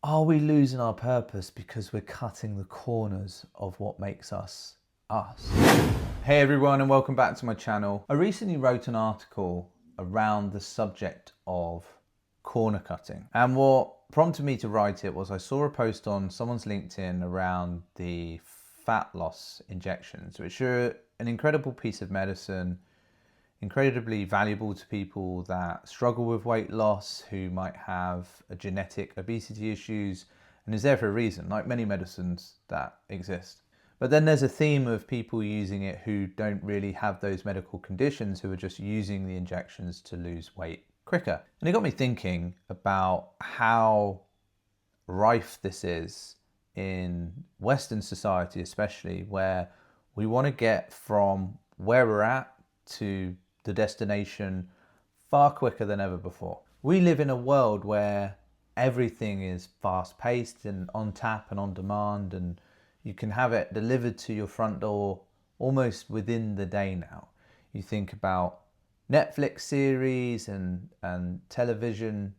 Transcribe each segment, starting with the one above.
Are we losing our purpose because we're cutting the corners of what makes us us? Hey everyone, and welcome back to my channel. I recently wrote an article around the subject of corner cutting, and what prompted me to write it was I saw a post on someone's LinkedIn around the fat loss injections, which are an incredible piece of medicine, incredibly valuable to people that struggle with weight loss, who might have a genetic obesity issues, and is there for a reason, like many medicines that exist. But then there's a theme of people using it who don't really have those medical conditions, who are just using the injections to lose weight quicker. And it got me thinking about how rife this is in Western society, especially, where we want to get from where we're at to the destination far quicker than ever before. We live in a world where everything is fast paced and on tap and on demand, and you can have it delivered to your front door almost within the day now. You think about Netflix series and television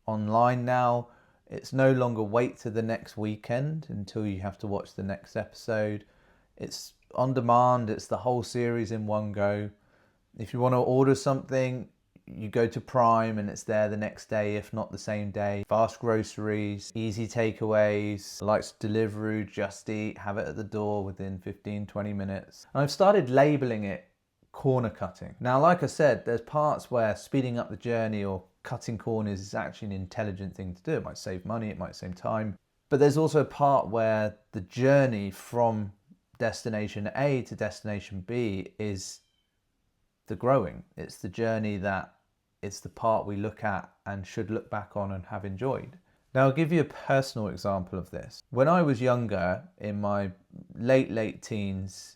online now. It's no longer wait to the next weekend until you have to watch the next episode. It's on demand, it's the whole series in one go. If you want to order something, you go to Prime and it's there the next day, if not the same day. Fast groceries, easy takeaways, likes delivery, Just Eat, have it at the door within 15-20 minutes. And I've started labeling it corner cutting. Now, like I said, there's parts where speeding up the journey or cutting corners is actually an intelligent thing to do. It might save money, it might save time. But there's also a part where the journey from destination A to destination B is the growing. It's the journey that it's the part we look at and should look back on and have enjoyed. Now, I'll give you a personal example of this. When I was younger, in my late teens,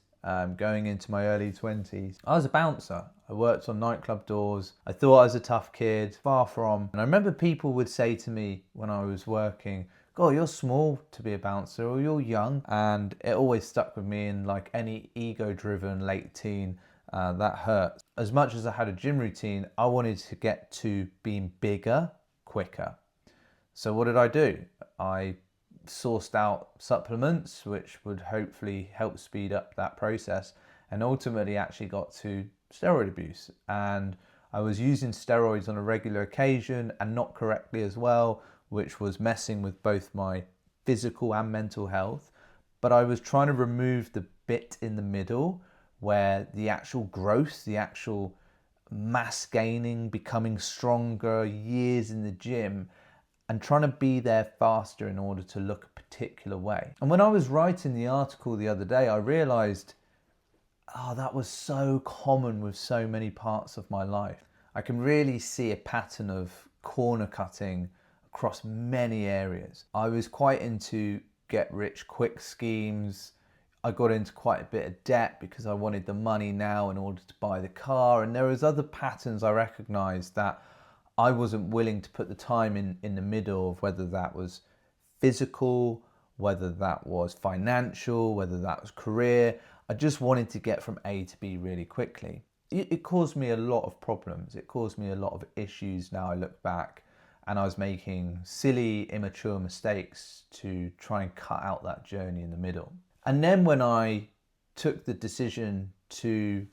going into my early 20s, I was a bouncer. I worked on nightclub doors. I thought I was a tough kid, far from. And I remember people would say to me when I was working, "God, you're small to be a bouncer," or "You're young." And it always stuck with me, and like any ego-driven late teen, that hurt. As much as I had a gym routine, I wanted to get to being bigger, quicker. So what did I do? I sourced out supplements which would hopefully help speed up that process, and ultimately actually got to steroid abuse. And I was using steroids on a regular occasion and not correctly as well, which was messing with both my physical and mental health. But I was trying to remove the bit in the middle where the actual growth, the actual mass gaining, becoming stronger, years in the gym, and trying to be there faster in order to look a particular way. And when I was writing the article the other day, I realized, that was so common with so many parts of my life. I can really see a pattern of corner cutting across many areas. I was quite into get rich quick schemes. I got into quite a bit of debt because I wanted the money now in order to buy the car. And there was other patterns I recognized that I wasn't willing to put the time in the middle of, whether that was physical, whether that was financial, whether that was career. I just wanted to get from A to B really quickly. It caused me a lot of problems. It caused me a lot of issues now I look back, and I was making silly, immature mistakes to try and cut out that journey in the middle. And then when I took the decision to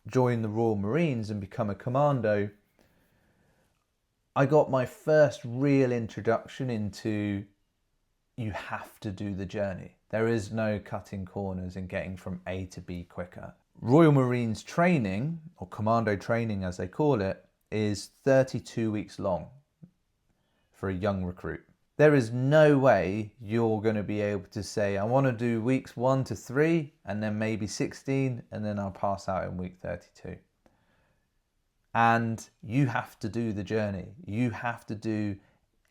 join the Royal Marines and become a commando, I got my first real introduction into, you have to do the journey. There is no cutting corners and getting from A to B quicker. Royal Marines training, or commando training as they call it, is 32 weeks long for a young recruit. There is no way you're going to be able to say, I want to do weeks 1 to 3 and then maybe 16 and then I'll pass out in week 32. And you have to do the journey. You have to do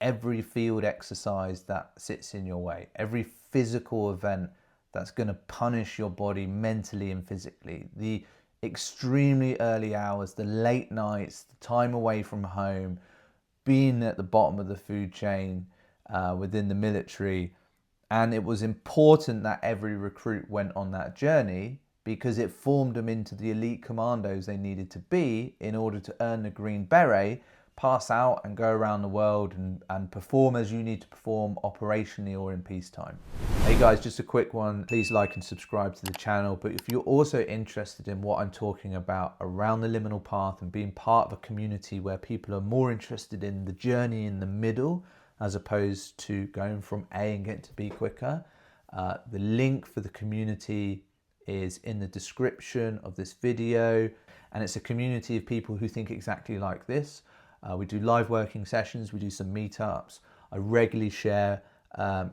every field exercise that sits in your way, every physical event that's going to punish your body mentally and physically, the extremely early hours, the late nights, the time away from home, being at the bottom of the food chain, within the military. And it was important that every recruit went on that journey, because it formed them into the elite commandos they needed to be in order to earn the Green Beret, pass out and go around the world and perform as you need to perform operationally or in peacetime. Hey guys, just a quick one. Please like and subscribe to the channel. But if you're also interested in what I'm talking about around the liminal path and being part of a community where people are more interested in the journey in the middle as opposed to going from A and getting to B quicker, the link for the community is in the description of this video, and it's a community of people who think exactly like this. We do live working sessions, we do some meetups. I regularly share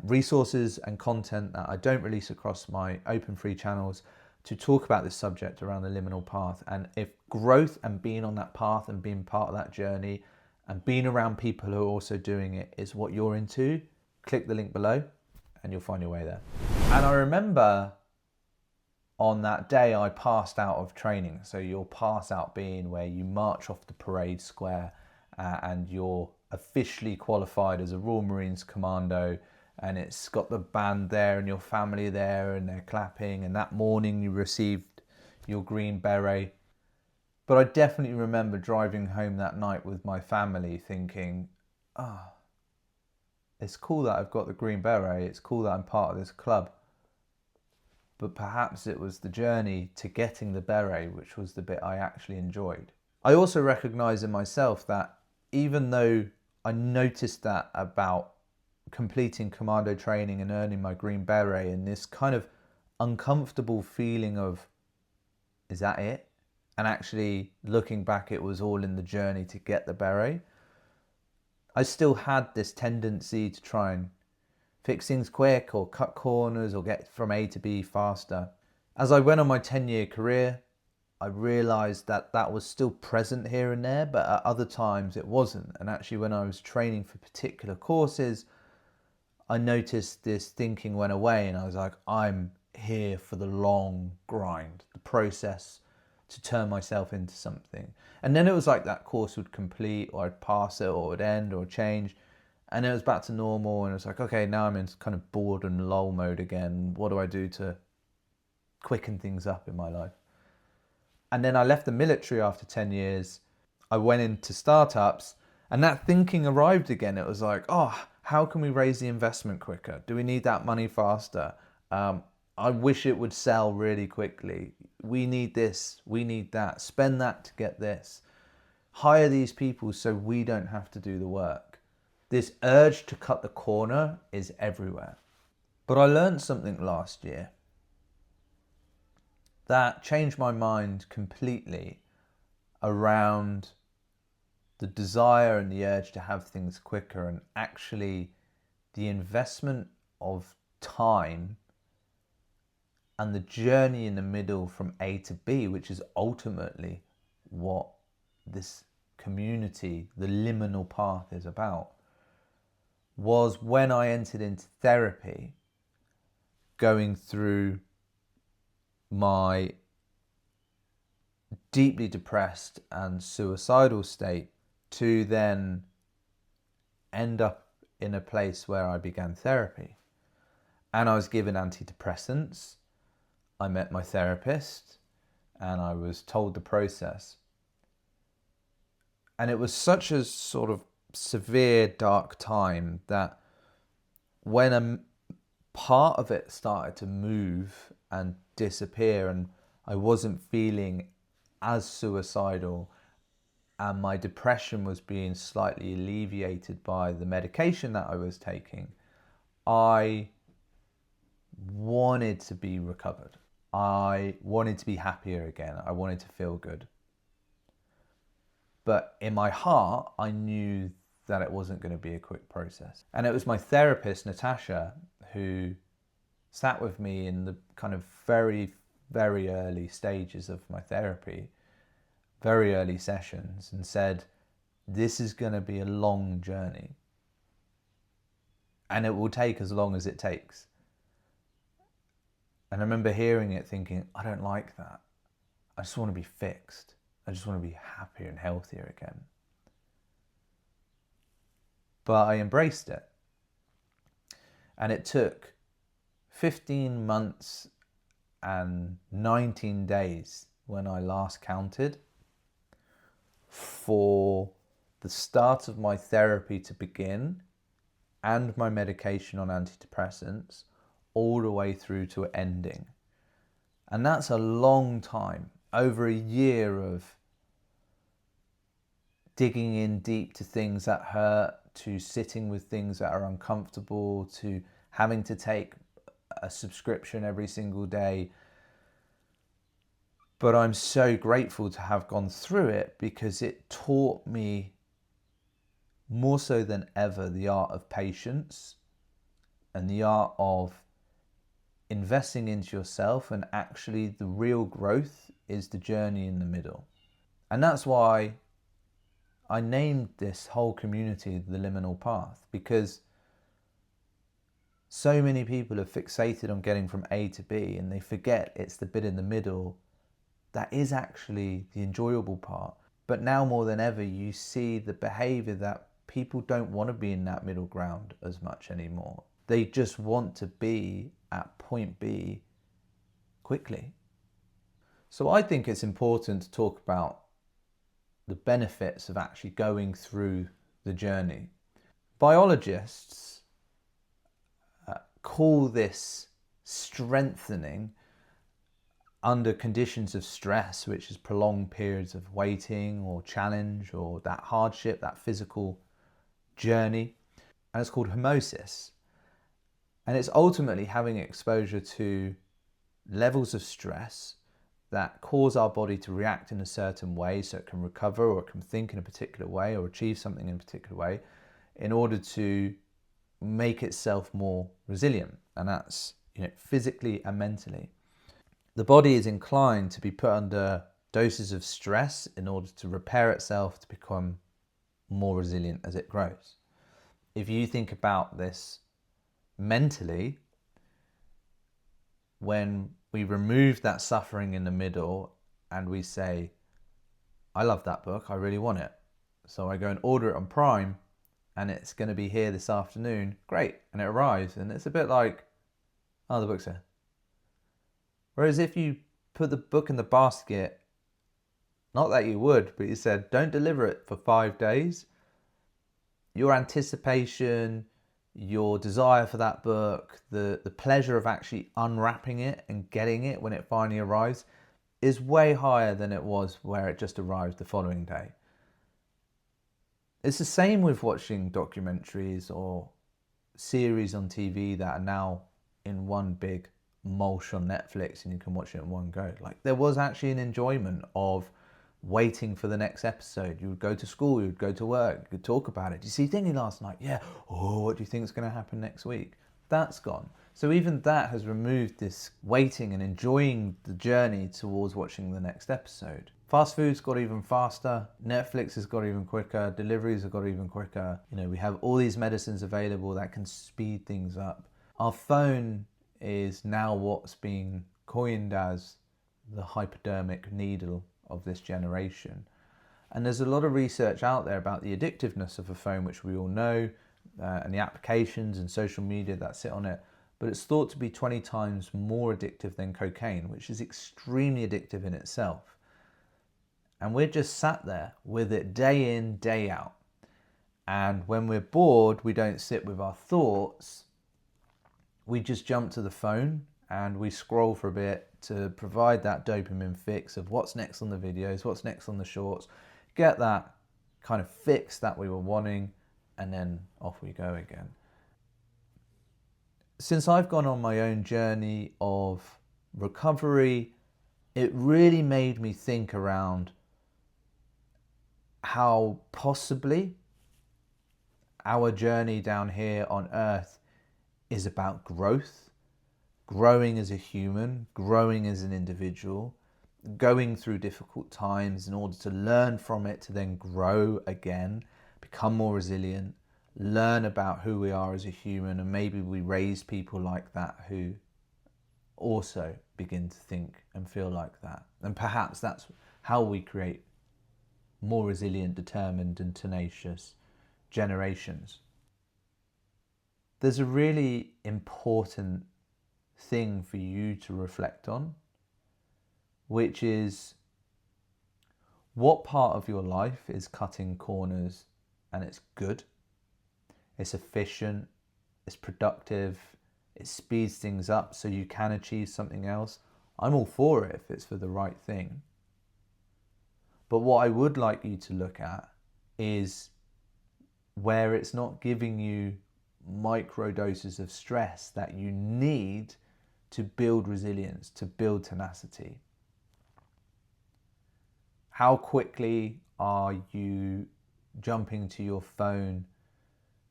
resources and content that I don't release across my open free channels to talk about this subject around the liminal path. And if growth and being on that path and being part of that journey and being around people who are also doing it is what you're into, click the link below and you'll find your way there. And I remember on that day I passed out of training. So your pass out being where you march off the parade square and you're officially qualified as a Royal Marines Commando, and it's got the band there and your family there and they're clapping, and that morning you received your Green Beret. But I definitely remember driving home that night with my family thinking, it's cool that I've got the Green Beret, it's cool that I'm part of this club. But perhaps it was the journey to getting the beret which was the bit I actually enjoyed. I also recognize in myself that even though I noticed that about completing commando training and earning my Green Beret and this kind of uncomfortable feeling of, is that it? And actually looking back, it was all in the journey to get the beret. I still had this tendency to try and fix things quick or cut corners or get from A to B faster. As I went on my 10-year career, I realized that that was still present here and there, but at other times it wasn't. And actually when I was training for particular courses, I noticed this thinking went away and I was like, I'm here for the long grind, the process to turn myself into something. And then it was like that course would complete or I'd pass it or it would end or change. And then it was back to normal and it was like, okay, now I'm in kind of boredom lull mode again. What do I do to quicken things up in my life? And then I left the military after 10 years. I went into startups and that thinking arrived again. It was like, how can we raise the investment quicker? Do we need that money faster? I wish it would sell really quickly. We need this, we need that. Spend that to get this. Hire these people so we don't have to do the work. This urge to cut the corner is everywhere. But I learned something last year that changed my mind completely around the desire and the urge to have things quicker, and actually the investment of time and the journey in the middle from A to B, which is ultimately what this community, the liminal path, is about, was when I entered into therapy, going through my deeply depressed and suicidal state to then end up in a place where I began therapy. And I was given antidepressants. I met my therapist and I was told the process. And it was such a sort of severe, dark time that when a part of it started to move and disappear and I wasn't feeling as suicidal and my depression was being slightly alleviated by the medication that I was taking, I wanted to be recovered. I wanted to be happier again. I wanted to feel good. But in my heart, I knew that it wasn't going to be a quick process. And it was my therapist, Natasha, who sat with me in the kind of very, very early stages of my therapy, very early sessions, and said, this is going to be a long journey. And it will take as long as it takes. And I remember hearing it thinking, I don't like that. I just want to be fixed. I just want to be happier and healthier again. But I embraced it. And it took 15 months and 19 days when I last counted for the start of my therapy to begin and my medication on antidepressants all the way through to ending. And that's a long time, over a year of digging in deep to things that hurt, to sitting with things that are uncomfortable, to having to take a subscription every single day. But I'm so grateful to have gone through it, because it taught me more so than ever the art of patience and the art of investing into yourself, and actually the real growth is the journey in the middle. And that's why I named this whole community the Liminal Path, because so many people are fixated on getting from A to B, and they forget it's the bit in the middle that is actually the enjoyable part. But now more than ever, you see the behavior that people don't want to be in that middle ground as much anymore. They just want to be at point B quickly. So I think it's important to talk about the benefits of actually going through the journey. Biologists call this strengthening under conditions of stress, which is prolonged periods of waiting or challenge or that hardship, that physical journey. And it's called hemosis. And it's ultimately having exposure to levels of stress that cause our body to react in a certain way, so it can recover, or it can think in a particular way, or achieve something in a particular way, in order to make itself more resilient. And that's, physically and mentally. The body is inclined to be put under doses of stress in order to repair itself, to become more resilient as it grows. If you think about this mentally, when we remove that suffering in the middle and we say, I love that book, I really want it, so I go and order it on Prime and it's going to be here this afternoon, great, and it arrives, and it's a bit like, oh, the book's here. Whereas if you put the book in the basket, not that you would, but you said, don't deliver it for 5 days, your anticipation, your desire for that book, the pleasure of actually unwrapping it and getting it when it finally arrives is way higher than it was where it just arrived the following day. It's the same with watching documentaries or series on TV that are now in one big mulch on Netflix and you can watch it in one go. Like, there was actually an enjoyment of waiting for the next episode. You would go to school, you would go to work, you could talk about it. Did you see thingy last night? Yeah. Oh, what do you think is going to happen next week? That's gone. So even that has removed this waiting and enjoying the journey towards watching the next episode. Fast food's got even faster. Netflix has got even quicker. Deliveries have got even quicker. We have all these medicines available that can speed things up. Our phone is now what's being coined as the hypodermic needle of this generation. And there's a lot of research out there about the addictiveness of a phone, which we all know, and the applications and social media that sit on it. But it's thought to be 20 times more addictive than cocaine, which is extremely addictive in itself. And we're just sat there with it day in, day out. And when we're bored, we don't sit with our thoughts. We just jump to the phone and we scroll for a bit to provide that dopamine fix of what's next on the videos, what's next on the shorts, get that kind of fix that we were wanting, and then off we go again. Since I've gone on my own journey of recovery, it really made me think around how possibly our journey down here on earth is about growth, growing as a human, growing as an individual, going through difficult times in order to learn from it, to then grow again, become more resilient, learn about who we are as a human, and maybe we raise people like that who also begin to think and feel like that. And perhaps that's how we create more resilient, determined, and tenacious generations. There's a really important thing for you to reflect on, which is, What part of your life is cutting corners and it's good, it's efficient, it's productive, it speeds things up so you can achieve something else? I'm all for it if it's for the right thing. But what I would like you to look at is where it's not giving you micro doses of stress that you need to build resilience, to build tenacity. How quickly are you jumping to your phone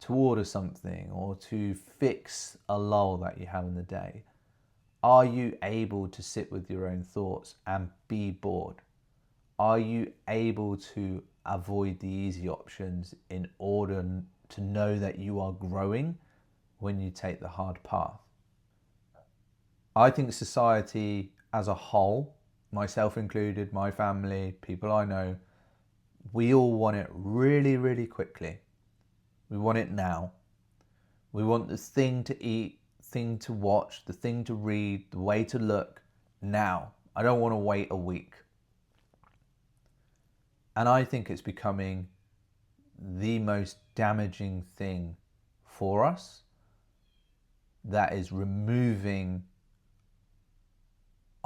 to order something or to fix a lull that you have in the day? Are you able to sit with your own thoughts and be bored? Are you able to avoid the easy options in order to know that you are growing when you take the hard path? I think society as a whole, myself included, my family, people I know, we all want it really, really quickly. We want it now. We want the thing to eat, thing to watch, the thing to read, the way to look now. I don't want to wait a week. And I think it's becoming the most damaging thing for us, that is removing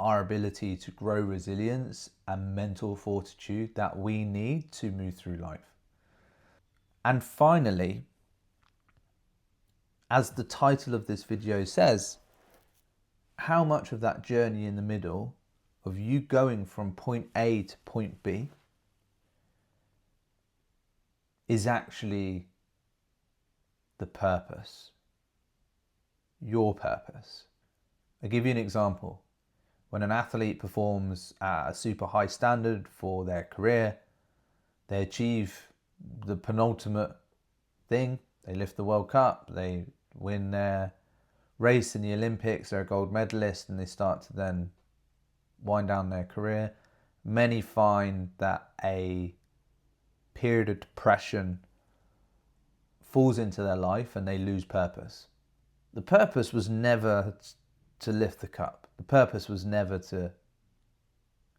our ability to grow resilience and mental fortitude that we need to move through life. And finally, as the title of this video says, how much of that journey in the middle of you going from point A to point B is actually the purpose, your purpose? I'll give you an example. When an athlete performs at a super high standard for their career, they achieve the penultimate thing. They lift the World Cup, they win their race in the Olympics, they're a gold medalist, and they start to then wind down their career. Many find that a period of depression falls into their life and they lose purpose. The purpose was never to lift the cup. The purpose was never to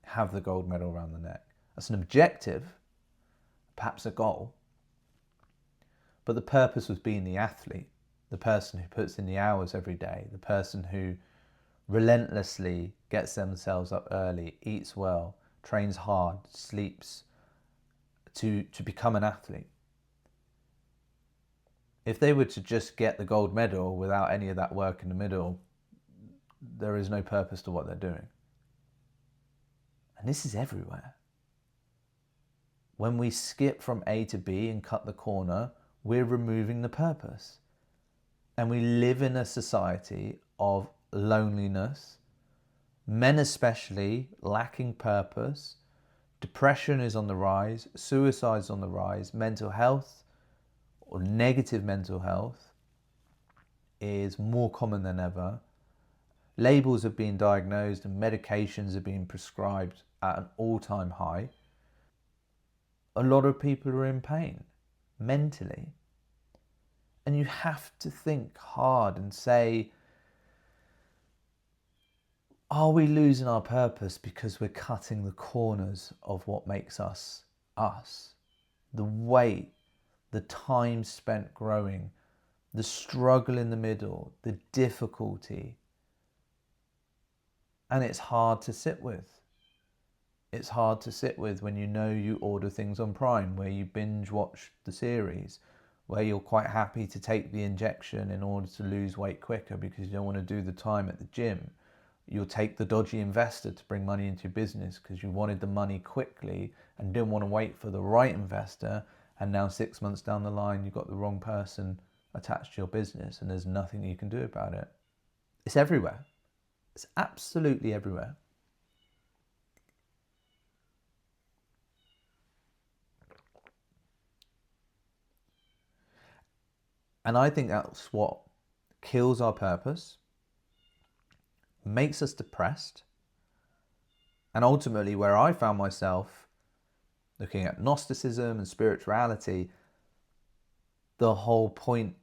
have the gold medal around the neck. That's an objective, perhaps a goal. But the purpose was being the athlete, the person who puts in the hours every day, the person who relentlessly gets themselves up early, eats well, trains hard, sleeps, to become an athlete. If they were to just get the gold medal without any of that work in the middle, there is no purpose to what they're doing. And this is everywhere. When we skip from A to B and cut the corner, we're removing the purpose. And we live in a society of loneliness, men especially lacking purpose. Depression is on the rise, suicide's on the rise, mental health or negative mental health is more common than ever. Labels are being diagnosed and medications are being prescribed at an all-time high. A lot of people are in pain mentally. And you have to think hard and say, are we losing our purpose because we're cutting the corners of what makes us us? The wait, the time spent growing, the struggle in the middle, the difficulty. And it's hard to sit with. It's hard to sit with when you know you order things on Prime, where you binge watch the series, where you're quite happy to take the injection in order to lose weight quicker because you don't want to do the time at the gym. You'll take the dodgy investor to bring money into your business because you wanted the money quickly and didn't want to wait for the right investor. And now 6 months down the line, you've got the wrong person attached to your business and there's nothing you can do about it. It's everywhere. It's absolutely everywhere. And I think that's what kills our purpose, makes us depressed, and ultimately where I found myself looking at Gnosticism and spirituality, the whole point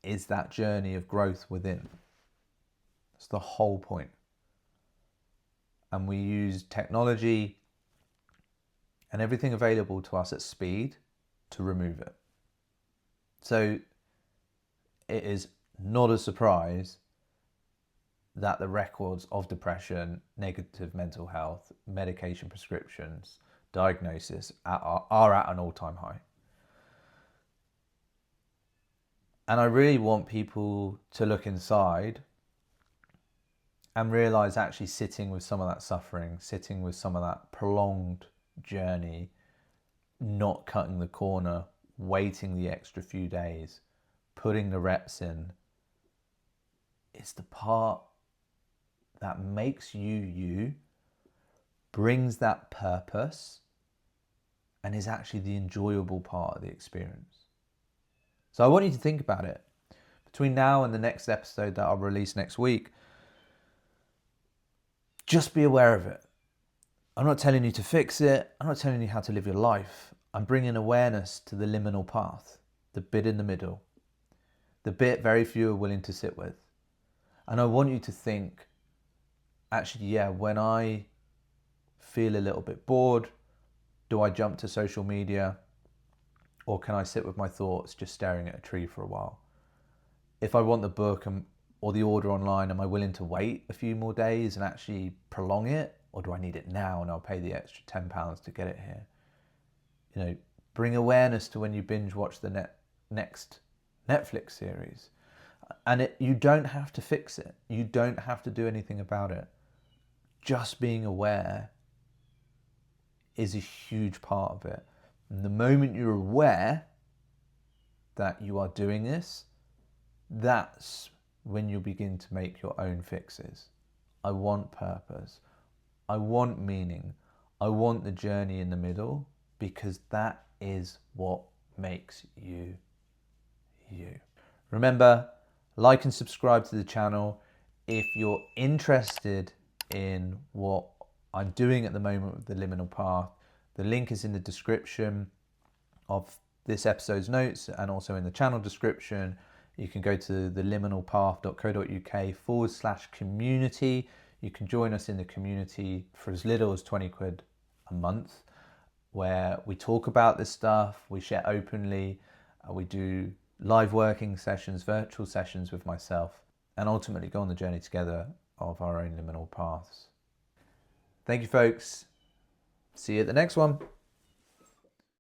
is that journey of growth within. It's the whole point. And we use technology and everything available to us at speed to remove it. So it is not a surprise that the records of depression, negative mental health, medication prescriptions, diagnosis are at an all-time high. And I really want people to look inside and realize actually sitting with some of that suffering, sitting with some of that prolonged journey, not cutting the corner, waiting the extra few days, putting the reps in, it's the part that makes you, brings that purpose, and is actually the enjoyable part of the experience. So I want you to think about it. Between now and the next episode that I'll release next week, just be aware of it. I'm not telling you to fix it. I'm not telling you how to live your life. I'm bringing awareness to the liminal path, the bit in the middle, the bit very few are willing to sit with. And I want you to think, actually, yeah, when I feel a little bit bored, do I jump to social media, or can I sit with my thoughts just staring at a tree for a while? If I want the book or the order online, am I willing to wait a few more days and actually prolong it? Or do I need it now and I'll pay the extra £10 to get it here? You know, bring awareness to when you binge watch the next Netflix series. And you don't have to fix it. You don't have to do anything about it. Just being aware is a huge part of it. And the moment you're aware that you are doing this, that's when you begin to make your own fixes. I want purpose. I want meaning. I want the journey in the middle, because that is what makes you, you. Remember, like and subscribe to the channel. If you're interested in what I'm doing at the moment with the liminal path, the link is in the description of this episode's notes and also in the channel description. You can go to the liminalpath.co.uk/community. You can join us in the community for as little as 20 quid a month, where we talk about this stuff, we share openly, we do live working sessions, virtual sessions with myself, and ultimately go on the journey together of our own liminal paths. Thank you, folks. See you at the next one.